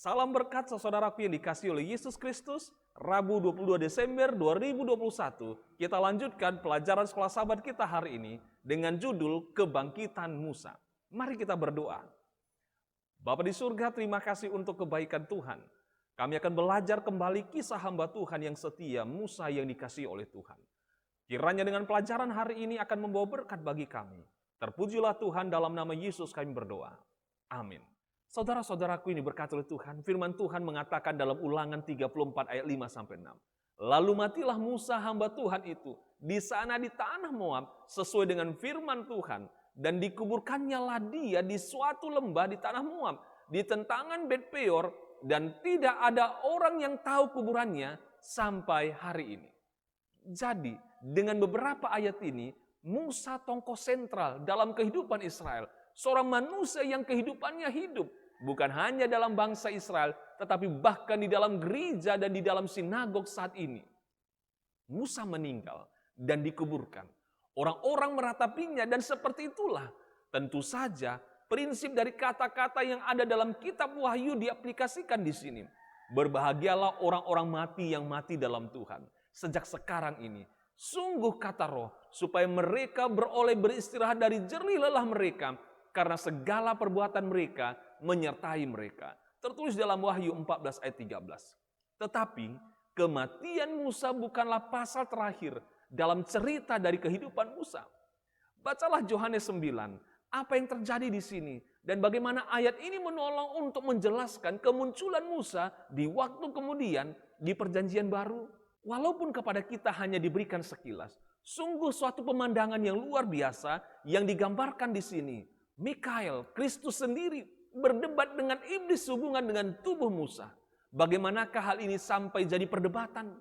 Salam berkat saudaraku yang dikasihi oleh Yesus Kristus. Rabu 22 Desember 2021, kita lanjutkan pelajaran sekolah sahabat kita hari ini dengan judul Kebangkitan Musa. Mari kita berdoa. Bapa di surga, terima kasih untuk kebaikan Tuhan. Kami akan belajar kembali kisah hamba Tuhan yang setia, Musa yang dikasihi oleh Tuhan. Kiranya dengan pelajaran hari ini akan membawa berkat bagi kami. Terpujilah Tuhan, dalam nama Yesus kami berdoa. Amin. Saudara-saudaraku ini berkati oleh Tuhan, firman Tuhan mengatakan dalam Ulangan 34 ayat 5-6. Lalu matilah Musa hamba Tuhan itu di sana di tanah Moab sesuai dengan firman Tuhan, dan dikuburkannya lah dia di suatu lembah di tanah Moab di tentangan Bet Peor, dan tidak ada orang yang tahu kuburannya sampai hari ini. Jadi dengan beberapa ayat ini, Musa tokoh sentral dalam kehidupan Israel. Seorang manusia yang kehidupannya hidup. Bukan hanya dalam bangsa Israel, tetapi bahkan di dalam gereja dan di dalam sinagog saat ini. Musa meninggal dan dikuburkan. Orang-orang meratapinya, dan seperti itulah tentu saja prinsip dari kata-kata yang ada dalam kitab Wahyu diaplikasikan di sini. Berbahagialah orang-orang mati yang mati dalam Tuhan. Sejak sekarang ini, sungguh kata Roh, supaya mereka beroleh beristirahat dari jerih lelah mereka, karena segala perbuatan mereka menyertai mereka. Tertulis dalam Wahyu 14 ayat 13. Tetapi kematian Musa bukanlah pasal terakhir dalam cerita dari kehidupan Musa. Bacalah Yohanes 9, apa yang terjadi di sini dan bagaimana ayat ini menolong untuk menjelaskan kemunculan Musa di waktu kemudian di Perjanjian Baru. Walaupun kepada kita hanya diberikan sekilas, sungguh suatu pemandangan yang luar biasa yang digambarkan di sini. Mikael, Kristus sendiri berdebat dengan iblis hubungan dengan tubuh Musa. Bagaimanakah hal ini sampai jadi perdebatan?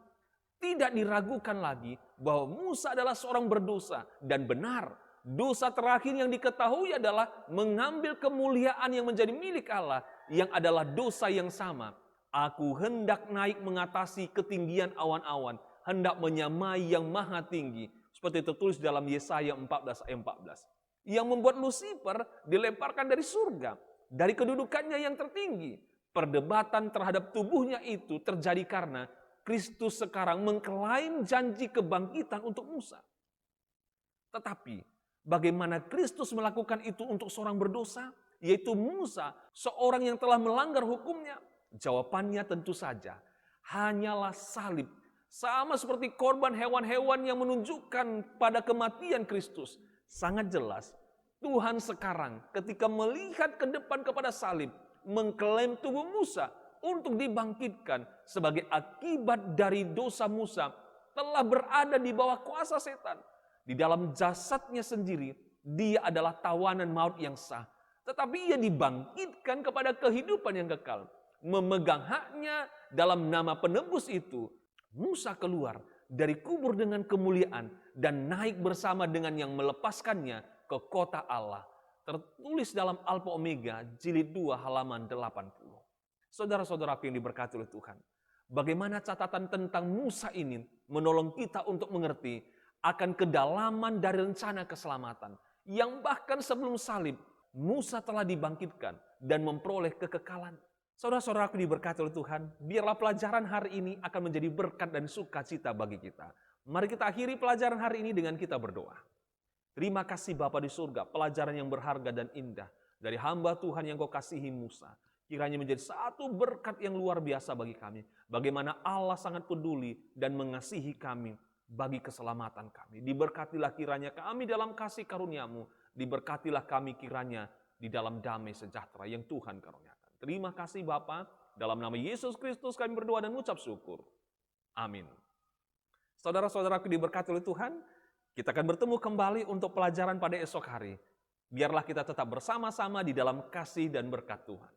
Tidak diragukan lagi bahwa Musa adalah seorang berdosa, dan benar, dosa terakhir yang diketahui adalah mengambil kemuliaan yang menjadi milik Allah, yang adalah dosa yang sama. Aku hendak naik mengatasi ketinggian awan-awan, hendak menyamai yang maha tinggi. Seperti tertulis dalam Yesaya 14 ayat 14. Yang membuat Lucifer dilemparkan dari surga, dari kedudukannya yang tertinggi. Perdebatan terhadap tubuhnya itu terjadi karena Kristus sekarang mengklaim janji kebangkitan untuk Musa. Tetapi bagaimana Kristus melakukan itu untuk seorang berdosa, yaitu Musa, seorang yang telah melanggar hukumnya? Jawabannya tentu saja hanyalah salib. Sama seperti korban hewan-hewan yang menunjukkan pada kematian Kristus. Sangat jelas, Tuhan sekarang ketika melihat ke depan kepada salib, mengklaim tubuh Musa untuk dibangkitkan sebagai akibat dari dosa Musa telah berada di bawah kuasa setan. Di dalam jasadnya sendiri, dia adalah tawanan maut yang sah. Tetapi ia dibangkitkan kepada kehidupan yang kekal. Memegang haknya dalam nama penebus itu, Musa keluar dari kubur dengan kemuliaan dan naik bersama dengan yang melepaskannya ke kota Allah. Tertulis dalam Alfa Omega jilid 2 halaman 80. Saudara-saudaraku yang diberkati oleh Tuhan, bagaimana catatan tentang Musa ini menolong kita untuk mengerti akan kedalaman dari rencana keselamatan yang bahkan sebelum salib Musa telah dibangkitkan dan memperoleh kekekalan. Saudara-saudaraku diberkati oleh Tuhan, biarlah pelajaran hari ini akan menjadi berkat dan sukacita bagi kita. Mari kita akhiri pelajaran hari ini dengan kita berdoa. Terima kasih Bapa di surga, pelajaran yang berharga dan indah dari hamba Tuhan yang Kau kasihi Musa. Kiranya menjadi satu berkat yang luar biasa bagi kami. Bagaimana Allah sangat peduli dan mengasihi kami bagi keselamatan kami. Diberkatilah kiranya kami dalam kasih karunia-Mu. Diberkatilah kami kiranya di dalam damai sejahtera yang Tuhan karuniakan. Terima kasih Bapa, dalam nama Yesus Kristus kami berdoa dan mengucap syukur. Amin. Saudara-saudaraku diberkati oleh Tuhan, kita akan bertemu kembali untuk pelajaran pada esok hari. Biarlah kita tetap bersama-sama di dalam kasih dan berkat Tuhan.